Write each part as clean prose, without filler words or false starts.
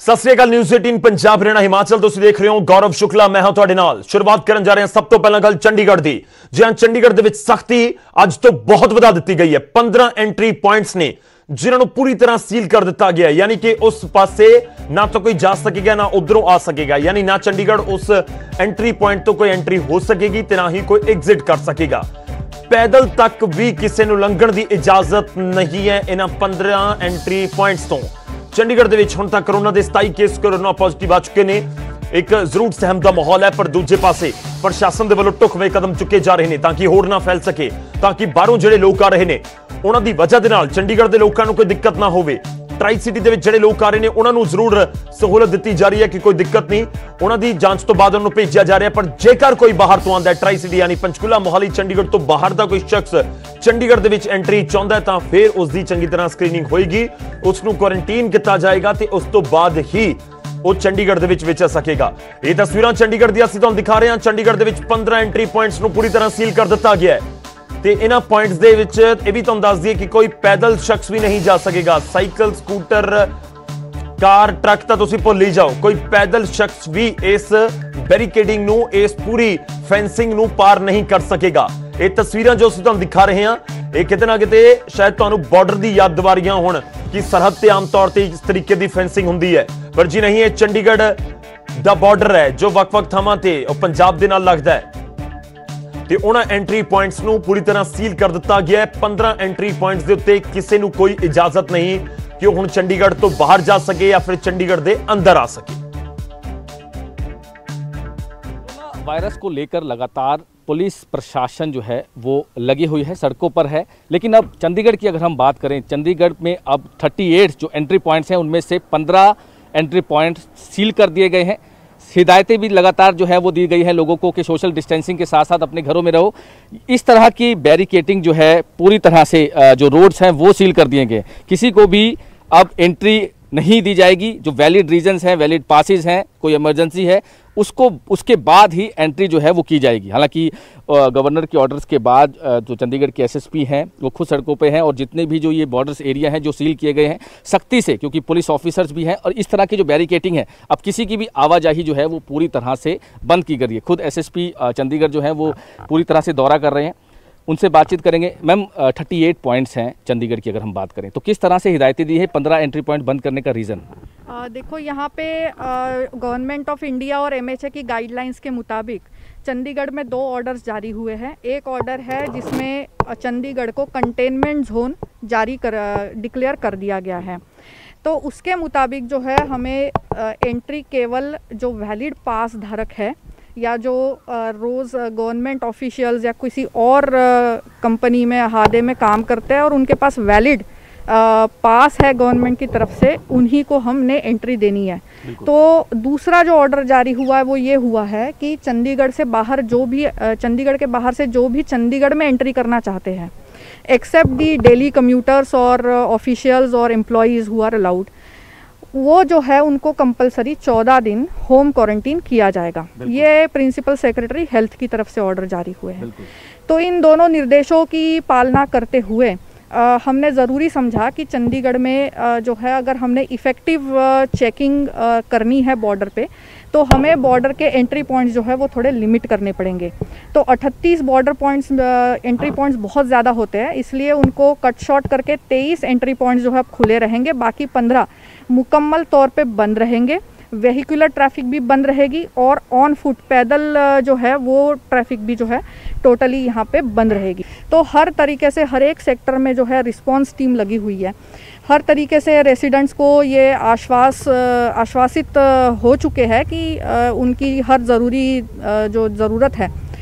सत श्री अकाल। न्यूज़ 18 पंजाब हरियाणा हिमाचल तुसीं देख रहे हो। गौरव शुक्ला मैं हां तुहाडे नाल। शुरुआत करन जा रहे हैं सब तो पहला गल चंडीगढ़ दी। जी हां, चंडीगढ़ दे विच सख्ती अज तो बहुत वधा दित्ती गई है। 15 एंट्री पॉइंट्स ने जिन्हां नूं पूरी तरह सील कर दिता गया है, यानी कि उस पासे ना तो कोई जा सकेगा ना उधरों आ सकेगा, यानी ना चंडीगढ़ उस एंट्री पॉइंट तो कोई एंट्री हो सकेगी ते ना ही कोई एग्जिट कर सकेगा। पैदल तक भी किसी नूं लंघण दी इजाजत नहीं है इन्हां 15 एंट्री पॉइंट्स तो। चंडीगढ़ दे विच हुण तक कोरोना के 27 केस कोरोना पॉजिटिव आ चुके ने। एक जरूर सहम का माहौल है, पर दूजे पासे प्रशासन के वालों ढुकवे कदम चुके जा रहे हैं ताकि होर ना फैल सके, ताकि बाहरों जिहड़े लोग आ रहे हैं उन्हां दी वजह दे नाल चंडीगढ़ के लोगों को कोई दिक्कत ना होवे। ट्राई सिटी दे विच जिहड़े लोग आ रहे हैं उन्होंने जरूर सहूलत दी जा रही है कि कोई दिक्कत नहीं, उन्होंने जांच तो बाद उन्होंने भेजा जा रहा है। पर जेकर कोई बाहर तो आता है ट्राई सिटी यानी पंचकूला मोहाली चंडीगढ़ तो बाहर का कोई शख्स चंडीगढ़ दे विच एंट्री चाहता है तो फिर उसकी चंगी तरह स्क्रीनिंग होएगी, उसनूं क्वारंटीन किया जाएगा तो उस तो बाद ही वो चंडीगढ़ दे विच विचर सकेगा। ये तस्वीरां चंडीगढ़ दी असीं तुहानूं दिखा रहे हैं। चंडीगढ़ दे विच 15 एंट्री पॉइंट्स नूं पूरी तरह सील कर दिता गया है ते इन्हां पॉइंट्स दे विच ये भी तुहानूं दस दईए कि कोई पैदल शख्स भी नहीं जा सकेगा। साइकिल स्कूटर कार ट्रक तो तुसीं भुल ही जाओ, कोई पैदल शख्स भी इस बैरिकेडिंग नूं इस पूरी फेंसिंग नूं पार नहीं कर सकेगा। ये तस्वीरां जो असीं तुहानूं दिखा रहे हैं ये किते ना किते शायद तुहानूं बॉर्डर दी याद दिवा रहीआं होण कि सरहद ते आम तौर ते इस तरीके दी फेंसिंग हुंदी है, पर जी नहीं, ये चंडीगढ़ दा बॉर्डर है जो वक-वक थावां ते पंजाब दे नाल लगदा है ते उन्हां एंट्री पॉइंट्स नूं पूरी तरह सील कर दिता गया है। 15 एंट्री पॉइंट्स दे उत्ते किसी नूं कोई इजाजत नहीं कि हुण चंडीगढ़ तो बाहर जा सके या फिर चंडीगढ़ दे अंदर आ सके। वायरस को लेकर लगातार पुलिस प्रशासन जो है वो लगी हुई है, सड़कों पर है। लेकिन अब चंडीगढ़ की अगर हम बात करें, चंडीगढ़ में अब 38 जो एंट्री पॉइंट्स हैं उनमें से 15 एंट्री पॉइंट्स सील कर दिए गए हैं। हिदायतें भी लगातार जो है वो दी गई हैं लोगों को कि सोशल डिस्टेंसिंग के साथ साथ अपने घरों में रहो। इस तरह की बैरिकेटिंग जो है पूरी तरह से जो रोड्स हैं वो सील कर दिए गए। किसी को भी अब एंट्री नहीं दी जाएगी। जो वैलिड रीजंस हैं, वैलिड पासेस हैं, कोई इमरजेंसी है उसको उसके बाद ही एंट्री जो है वो की जाएगी। हालांकि गवर्नर के ऑर्डर्स के बाद जो चंडीगढ़ के एसएसपी हैं वो खुद सड़कों पे हैं और जितने भी जो ये बॉर्डर्स एरिया हैं जो सील किए गए हैं सख्ती से, क्योंकि पुलिस ऑफिसर्स भी हैं और इस तरह की जो बैरिकेटिंग है अब किसी की भी आवाजाही जो है वो पूरी तरह से बंद की गई है। खुद एसएसपी चंडीगढ़ जो है वो पूरी तरह से दौरा कर रहे हैं, उनसे बातचीत करेंगे। मैम, 38 पॉइंट्स हैं चंडीगढ़ की, अगर हम बात करें तो किस तरह से हिदायतें दी है 15 एंट्री पॉइंट बंद करने का रीज़न? देखो, यहाँ पे गवर्नमेंट ऑफ इंडिया और एमएचए की गाइडलाइंस के मुताबिक चंडीगढ़ में 2 ऑर्डर्स जारी हुए हैं। एक ऑर्डर है जिसमें चंडीगढ़ को कंटेनमेंट जोन डिक्लेयर कर दिया गया है, तो उसके मुताबिक जो है हमें एंट्री केवल जो वैलिड पास धारक है या जो रोज़ गवर्नमेंट ऑफिशियल्स या किसी और कंपनी में अहादे में काम करते हैं और उनके पास वैलिड पास है गवर्नमेंट की तरफ से, उन्हीं को हमने एंट्री देनी है। तो दूसरा जो ऑर्डर जारी हुआ है वो ये हुआ है कि चंडीगढ़ से बाहर जो भी चंडीगढ़ के बाहर से जो भी चंडीगढ़ में एंट्री करना चाहते हैं, एक्सेप्ट दी डेली कम्यूटर्स और ऑफिशियल्स और एम्प्लॉयज़ हु आर अलाउड, वो जो है उनको कंपलसरी 14 दिन होम क्वारंटीन किया जाएगा। ये प्रिंसिपल सेक्रेटरी हेल्थ की तरफ से ऑर्डर जारी हुए हैं। तो इन दोनों निर्देशों की पालना करते हुए हमने ज़रूरी समझा कि चंडीगढ़ में जो है अगर हमने इफ़ेक्टिव चेकिंग करनी है बॉर्डर पे तो हमें बॉर्डर के एंट्री पॉइंट्स जो है वो थोड़े लिमिट करने पड़ेंगे। तो 38 बॉर्डर पॉइंट्स एंट्री पॉइंट्स बहुत ज़्यादा होते हैं, इसलिए उनको कट शॉर्ट करके 23 एंट्री पॉइंट्स जो है खुले रहेंगे, बाकी 15 मुकम्मल तौर पे बंद रहेंगे। वेहिकुलर ट्रैफिक भी बंद रहेगी और ऑन फुट पैदल जो है वो ट्रैफिक भी जो है टोटली यहाँ पे बंद रहेगी। तो हर तरीके से हर एक सेक्टर में जो है रिस्पांस टीम लगी हुई है। हर तरीके से रेसिडेंट्स को ये आश्वासित हो चुके हैं कि उनकी हर ज़रूरी जो ज़रूरत है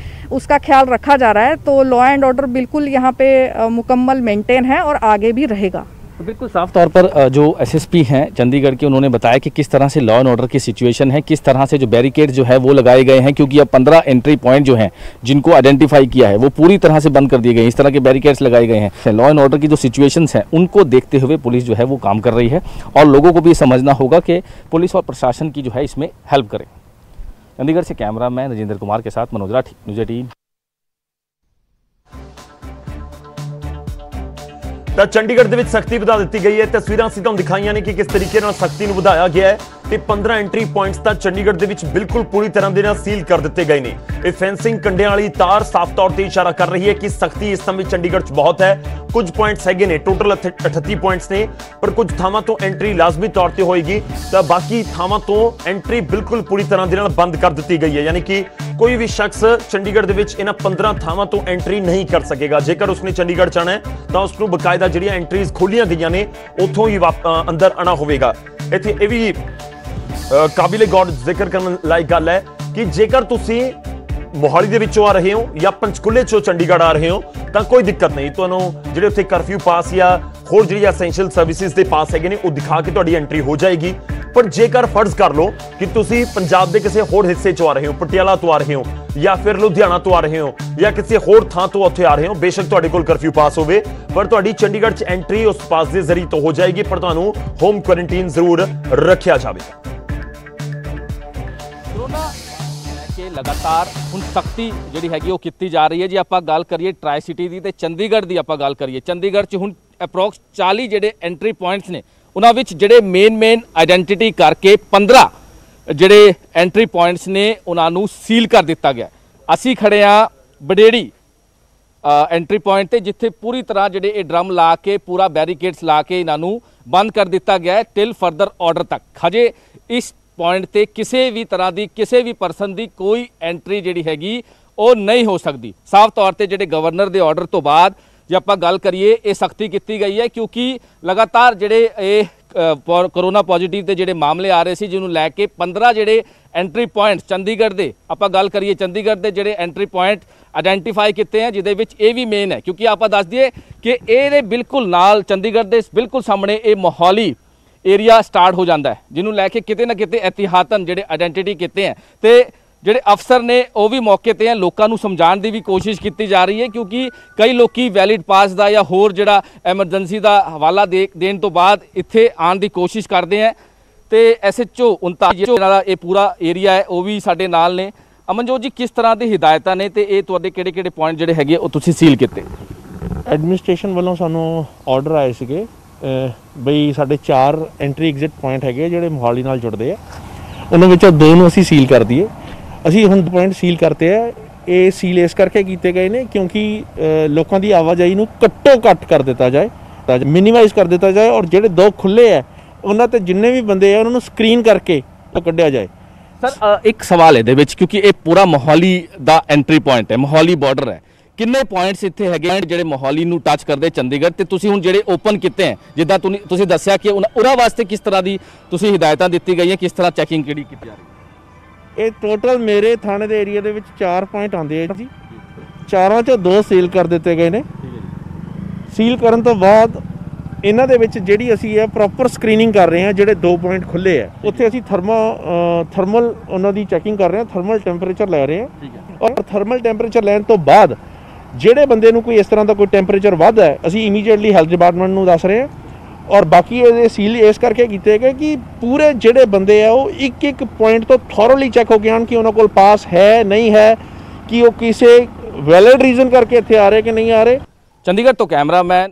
उसका ख्याल रखा जा रहा है। तो लॉ एंड ऑर्डर बिल्कुल यहाँ पे मुकम्मल मेंटेन है और आगे भी रहेगा। तो बिल्कुल साफ तौर पर जो एसएसपी हैं चंडीगढ़ के, उन्होंने बताया कि किस तरह से लॉ एंड ऑर्डर की सिचुएशन है, किस तरह से जो बैरिकेड जो है वो लगाए गए हैं, क्योंकि अब 15 एंट्री पॉइंट जो हैं जिनको आइडेंटिफाई किया है वो पूरी तरह से बंद कर दिए गए हैं। इस तरह के बैरिकेड्स लगाए गए हैं। लॉ एंड ऑर्डर की जो सिचुएशंस हैं उनको देखते हुए पुलिस जो है वो काम कर रही है और लोगों को भी समझना होगा कि पुलिस और प्रशासन की जो है इसमें हेल्प करे। चंडीगढ़ से कैमरा मैन राजेंद्र कुमार के साथ मनोज राठी, न्यूज़ 18। चंडीगढ़ दे विच सख्ती वधा दी गई है। तस्वीरां असीं तुहानूं दिखाईआं ने कि किस तरीके नाल सख्ती नूं वधाया गया है। ਤੇ 15 ਐਂਟਰੀ ਪੁਆਇੰਟਸ ਤਾਂ ਚੰਡੀਗੜ੍ਹ ਦੇ ਵਿੱਚ ਬਿਲਕੁਲ ਪੂਰੀ ਤਰ੍ਹਾਂ ਦੇ ਨਾਲ ਸੀਲ ਕਰ ਦਿੱਤੇ ਗਏ ਨੇ। ਇਹ ਫੈਂਸਿੰਗ ਕੰਡਿਆਂ ਵਾਲੀ ਤਾਰ ਸਾਫ਼ ਤੌਰ ਤੇ ਇਸ਼ਾਰਾ ਕਰ ਰਹੀ ਹੈ ਕਿ ਸਖਤੀ ਇਸ ਸਮੇਂ ਚੰਡੀਗੜ੍ਹ 'ਚ ਬਹੁਤ ਹੈ। ਕੁਝ ਪੁਆਇੰਟਸ ਹੈਗੇ ਨੇ, ਟੋਟਲ 38 ਪੁਆਇੰਟਸ ਨੇ, ਪਰ ਕੁਝ ਥਾਵਾਂ ਤੋਂ ਐਂਟਰੀ ਲਾਜ਼ਮੀ ਤੌਰ ਤੇ ਹੋਏਗੀ ਤਾਂ ਬਾਕੀ ਥਾਵਾਂ ਤੋਂ ਐਂਟਰੀ ਬਿਲਕੁਲ ਪੂਰੀ ਤਰ੍ਹਾਂ ਦੇ ਨਾਲ ਬੰਦ ਕਰ ਦਿੱਤੀ ਗਈ ਹੈ। ਯਾਨੀ ਕਿ ਕੋਈ ਵੀ ਸ਼ਖਸ ਚੰਡੀਗੜ੍ਹ ਦੇ ਵਿੱਚ ਇਹਨਾਂ 15 ਥਾਵਾਂ ਤੋਂ ਐਂਟਰੀ ਨਹੀਂ ਕਰ ਸਕੇਗਾ। ਜੇਕਰ ਉਸਨੇ ਚੰਡੀਗੜ੍ਹ ਜਾਣਾ ਹੈ ਤਾਂ ਉਸ ਨੂੰ ਬਕਾਇਦਾ ਜਿਹੜੀਆਂ ਐਂਟਰੀਜ਼ ਖੋਲੀਆਂ ਗਈਆਂ ਨੇ ਉੱਥੋਂ ਹੀ ਅੰਦਰ ਆਣਾ ਹੋਵੇਗਾ। ਇੱਥੇ ਇਹ ਵੀ ਕਾਬਿਲੇ ਗੌਰ ਜ਼ਿਕਰ ਕਰਨ ਲਾਇਕ ਗੱਲ ਹੈ ਕਿ ਜੇਕਰ ਤੁਸੀਂ ਮੋਹਾਲੀ ਦੇ ਵਿੱਚੋਂ ਆ ਰਹੇ ਹੋ ਜਾਂ ਪੰਚਕੂਲੇ ਚੋਂ ਚੰਡੀਗੜ੍ਹ ਆ ਰਹੇ ਹੋ ਤਾਂ ਕੋਈ ਦਿੱਕਤ ਨਹੀਂ, ਤੁਹਾਨੂੰ ਜਿਹੜੇ ਉੱਥੇ ਕਰਫਿਊ ਪਾਸ ਜਾਂ ਹੋਰ ਜਿਹੜੀ ਐਸੈਂਸ਼ੀਅਲ ਸਰਵਿਸਿਜ਼ ਦੇ ਪਾਸ ਹੈਗੇ ਨੇ ਉਹ ਦਿਖਾ ਕੇ ਤੁਹਾਡੀ ਐਂਟਰੀ ਹੋ ਜਾਏਗੀ। ਪਰ ਜੇਕਰ ਫਰਜ਼ ਕਰ ਲਓ ਕਿ ਤੁਸੀਂ ਪੰਜਾਬ ਦੇ ਕਿਸੇ ਹੋਰ ਹਿੱਸੇ ਚੋਂ ਆ ਰਹੇ ਹੋ, ਪਟਿਆਲਾ ਤੋਂ ਆ ਰਹੇ ਹੋ ਜਾਂ ਫਿਰ ਲੁਧਿਆਣਾ ਤੋਂ ਆ ਰਹੇ ਹੋ ਜਾਂ ਕਿਸੇ ਹੋਰ ਥਾਂ ਤੋਂ ਉੱਥੇ ਆ ਰਹੇ ਹੋ, ਬੇਸ਼ੱਕ ਤੁਹਾਡੇ ਕੋਲ ਕਰਫਿਊ ਪਾਸ ਹੋਵੇ ਪਰ ਤੁਹਾਡੀ ਚੰਡੀਗੜ੍ਹ 'ਚ ਐਂਟਰੀ ਉਸ ਪਾਸ ਦੇ ਜ਼ਰੀਏ ਤੋਂ ਹੋ ਜਾਏਗੀ, ਪਰ ਤੁਹਾਨੂੰ ਹੋਮ ਕੁਆਰੰਟਾਈਨ ਜ਼ਰੂਰ ਰੱਖਿਆ ਜਾਵੇਗਾ। ਕਿ ਲਗਾਤਾਰ ਹੁਣ ਸਖਤੀ ਜਿਹੜੀ ਹੈਗੀ ਉਹ ਕੀਤੀ ਜਾ ਰਹੀ ਹੈ। ਜੇ ਆਪਾਂ ਗੱਲ ਕਰੀਏ ਟਰਾਈ ਸਿਟੀ ਦੀ ਤੇ ਚੰਡੀਗੜ੍ਹ ਦੀ ਆਪਾਂ ਗੱਲ ਕਰੀਏ, ਚੰਡੀਗੜ੍ਹ 'ਚ ਹੁਣ ਅਪਰੋਕਸ 40 ਜਿਹੜੇ ਐਂਟਰੀ ਪੁਆਇੰਟਸ ਨੇ ਉਹਨਾਂ ਵਿੱਚ ਜਿਹੜੇ ਮੇਨ ਆਇਡੈਂਟੀਟੀ ਕਰਕੇ 15 ਜਿਹੜੇ ਐਂਟਰੀ ਪੁਆਇੰਟਸ ਨੇ ਉਹਨਾਂ ਨੂੰ ਸੀਲ ਕਰ ਦਿੱਤਾ ਗਿਆ। ਅਸੀਂ ਖੜੇ ਆ ਬਡੇੜੀ ਐਂਟਰੀ ਪੁਆਇੰਟ ਤੇ ਜਿੱਥੇ ਪੂਰੀ ਤਰ੍ਹਾਂ ਜਿਹੜੇ ਇਹ ਡਰਮ ਲਾ ਕੇ ਪੂਰਾ ਬੈਰੀਕੇਡਸ ਲਾ ਕੇ ਇਹਨਾਂ ਨੂੰ ਬੰਦ ਕਰ ਦਿੱਤਾ ਗਿਆ ਹੈ ਟਿਲ ਫਰਦਰ ਆਰਡਰ ਤੱਕ। ਹਜੇ ਇਸ ਪੁਆਇੰਟ ਤੇ ਕਿਸੇ ਵੀ ਤਰ੍ਹਾਂ ਦੀ ਕਿਸੇ ਵੀ ਪਰਸਨ ਦੀ ਕੋਈ ਐਂਟਰੀ ਜਿਹੜੀ ਹੈਗੀ ਉਹ ਨਹੀਂ ਹੋ ਸਕਦੀ। ਸਾਫ਼ ਤੌਰ ਤੇ ਜਿਹੜੇ ਗਵਰਨਰ ਦੇ ਆਰਡਰ ਤੋਂ ਬਾਅਦ ਜੇ ਆਪਾਂ ਗੱਲ ਕਰੀਏ ਇਹ ਸਖਤੀ ਕੀਤੀ ਗਈ ਹੈ ਕਿਉਂਕਿ ਲਗਾਤਾਰ ਜਿਹੜੇ ਇਹ ਕੋਰੋਨਾ ਪੋਜ਼ਿਟਿਵ ਦੇ ਜਿਹੜੇ ਮਾਮਲੇ ਆ ਰਹੇ ਸੀ ਜਿਹਨੂੰ ਲੈ ਕੇ 15 ਜਿਹੜੇ ਐਂਟਰੀ ਪੁਆਇੰਟ ਚੰਡੀਗੜ੍ਹ ਦੇ ਆਪਾਂ ਗੱਲ ਕਰੀਏ ਚੰਡੀਗੜ੍ਹ ਦੇ ਜਿਹੜੇ ਐਂਟਰੀ ਪੁਆਇੰਟ ਆਇਡੈਂਟੀਫਾਈ ਕੀਤੇ हैं ਜਿਹਦੇ ਵਿੱਚ ਇਹ ਵੀ ਮੇਨ ਹੈ ਕਿਉਂਕਿ ਆਪਾਂ ਦੱਸ ਦਈਏ ਕਿ ਇਹਦੇ ਬਿਲਕੁਲ ਨਾਲ ਚੰਡੀਗੜ੍ਹ ਦੇ ਬਿਲਕੁਲ ਸਾਹਮਣੇ ਇਹ ਮੋਹਾਲੀ ਏਰੀਆ ਸਟਾਰਟ ਹੋ ਜਾਂਦਾ ਹੈ ਜਿਹਨੂੰ ਲੈ ਕੇ ਕਿਤੇ ਨਾ ਕਿਤੇ ਇਹਤਿਆਤਨ ਜਿਹੜੇ ਆਇਡੈਂਟੀਟੀ ਕੀਤੇ ਹੈ ਤੇ ਜਿਹੜੇ ਅਫਸਰ ਨੇ ਉਹ ਵੀ ਮੌਕੇ ਤੇ ਲੋਕਾਂ ਨੂੰ ਸਮਝਾਉਣ ਦੀ ਵੀ ਕੋਸ਼ਿਸ਼ ਕੀਤੀ ਜਾ ਰਹੀ ਹੈ ਕਿਉਂਕਿ ਕਈ ਲੋਕੀ ਵੈਲਿਡ ਪਾਸ ਦਾ ਜਾਂ ਹੋਰ ਜਿਹੜਾ ਐਮਰਜੈਂਸੀ ਦਾ ਹਵਾਲਾ ਦੇਣ ਤੋਂ ਬਾਅਦ ਇੱਥੇ ਆਉਣ ਦੀ ਕੋਸ਼ਿਸ਼ ਕਰਦੇ ਆ ਤੇ SHO 39 ਦਾ ਇਹ ਪੂਰਾ ਏਰੀਆ ਹੈ ਉਹ ਵੀ ਸਾਡੇ ਨਾਲ ਨੇ। ਅਮਨਜੋਤ ਜੀ, ਕਿਸ ਤਰ੍ਹਾਂ ਦੀ ਹਦਾਇਤਾਂ ਨੇ ਤੇ ਇਹ ਤੁਹਾਡੇ ਕਿਹੜੇ ਪੁਆਇੰਟ ਜਿਹੜੇ ਹੈਗੇ ਉਹ ਤੁਸੀਂ ਸੀਲ ਕੀਤੇ? ਐਡਮਿਨਿਸਟ੍ਰੇਸ਼ਨ ਵੱਲੋਂ ਸਾਨੂੰ ਆਰਡਰ ਆਏ ਸੀਗੇ ਬਈ ਸਾਡੇ 4 ਐਂਟਰੀ ਐਗਜ਼ਿਟ ਪੁਆਇੰਟ ਹੈਗੇ ਜਿਹੜੇ ਮੋਹਾਲੀ ਨਾਲ ਜੁੜਦੇ ਆ, ਉਹਨਾਂ ਵਿੱਚੋਂ 2 ਨੂੰ ਅਸੀਂ ਸੀਲ ਕਰ ਦਈਏ। ਅਸੀਂ ਹੁਣ ਪੁਆਇੰਟ ਸੀਲ ਕਰਤੇ ਆ। ਇਹ ਸੀਲ ਇਸ ਕਰਕੇ ਕੀਤੇ ਗਏ ਨੇ ਕਿਉਂਕਿ ਲੋਕਾਂ ਦੀ ਆਵਾਜਾਈ ਨੂੰ ਘੱਟੋ ਘੱਟ ਕਰ ਦਿੱਤਾ ਜਾਏ, ਮਿਨੀਮਾਈਜ਼ ਕਰ ਦਿੱਤਾ ਜਾਏ ਔਰ ਜਿਹੜੇ 2 ਖੁੱਲੇ ਆ ਉਹਨਾਂ ਤੇ ਜਿੰਨੇ ਵੀ ਬੰਦੇ ਆ ਉਹਨਾਂ ਨੂੰ ਸਕਰੀਨ ਕਰਕੇ ਕੱਢਿਆ ਜਾਏ। ਸਰ ਇੱਕ ਸਵਾਲ ਇਹਦੇ ਵਿੱਚ ਕਿਉਂਕਿ ਇਹ ਪੂਰਾ ਮੋਹਾਲੀ ਦਾ ਐਂਟਰੀ ਪੁਆਇੰਟ ਹੈ, ਮੋਹਾਲੀ ਬਾਰਡਰ ਹੈ, ਕਿੰਨੇ ਪੁਆਇੰਟਸ ਇੱਥੇ ਹੈਗੇ ਜਿਹੜੇ ਮੋਹਾਲੀ ਨੂੰ ਟੱਚ ਕਰਦੇ ਚੰਡੀਗੜ੍ਹ ਤੇ ਤੁਸੀਂ ਹੁਣ ਜਿਹੜੇ ਓਪਨ ਕੀਤੇ ਹੈ ਜਿੱਦਾਂ ਤੁਸੀਂ ਦੱਸਿਆ ਕਿ ਉਹਨਾਂ ਵਾਸਤੇ ਕਿਸ ਤਰ੍ਹਾਂ ਦੀ ਤੁਸੀਂ ਹਦਾਇਤਾਂ ਦਿੱਤੀ ਗਈਆਂ, ਕਿਸ ਤਰ੍ਹਾਂ ਚੈਕਿੰਗ ਕਿਹੜੀ ਕੀਤੀ ਜਾ ਰਹੀ ਹੈ? ਇਹ ਟੋਟਲ ਮੇਰੇ ਥਾਣੇ ਦੇ ਏਰੀਆ ਦੇ ਵਿੱਚ 4 ਪੁਆਇੰਟ ਆਉਂਦੇ ਆ ਜੀ, 4 ਚੋਂ 2 ਸੀਲ ਕਰ ਦਿੱਤੇ ਗਏ ਨੇ। ਸੀਲ ਕਰਨ ਤੋਂ ਬਾਅਦ ਇਹਨਾਂ ਦੇ ਵਿੱਚ ਜਿਹੜੀ ਅਸੀਂ ਹੈ ਪ੍ਰੋਪਰ ਸਕਰੀਨਿੰਗ ਕਰ ਰਹੇ ਹਾਂ। ਜਿਹੜੇ 2 ਪੁਆਇੰਟ ਖੁੱਲੇ ਆ ਉੱਥੇ ਅਸੀਂ ਥਰਮਲ ਉਹਨਾਂ ਦੀ ਚੈਕਿੰਗ ਕਰ ਰਹੇ ਹਾਂ, ਥਰਮਲ ਟੈਂਪਰੇਚਰ ਲੈ ਰਹੇ ਹਾਂ ਔਰ ਥਰਮਲ ਟੈਂਪਰੇਚਰ ਲੈਣ ਤੋਂ ਬਾਅਦ ਜਿਹੜੇ ਬੰਦੇ ਨੂੰ ਕੋਈ ਇਸ ਤਰ੍ਹਾਂ ਦਾ ਕੋਈ ਟੈਂਪਰੇਚਰ ਵੱਧ ਹੈ ਅਸੀਂ ਇਮੀਡੀਏਟਲੀ ਹੈਲਥ ਡਿਪਾਰਟਮੈਂਟ ਨੂੰ ਦੱਸ ਰਹੇ ਹਾਂ ਔਰ ਬਾਕੀ ਇਹਦੇ ਸੀਲ ਇਸ ਕਰਕੇ ਕੀਤੇ ਗਏ ਕਿ ਪੂਰੇ ਜਿਹੜੇ ਬੰਦੇ ਆ ਉਹ ਇੱਕ ਪੁਆਇੰਟ ਤੋਂ ਥੋਰਲੀ ਚੈੱਕ ਹੋ ਕੇ ਆਉਣ ਕਿ ਉਹਨਾਂ ਕੋਲ ਪਾਸ ਹੈ ਨਹੀਂ ਹੈ, ਕਿ ਉਹ ਕਿਸੇ ਵੈਲਿਡ ਰੀਜ਼ਨ ਕਰਕੇ ਇੱਥੇ ਆ ਰਹੇ ਕਿ ਨਹੀਂ ਆ ਰਹੇ। ਚੰਡੀਗੜ੍ਹ ਤੋਂ ਕੈਮਰਾਮੈਨ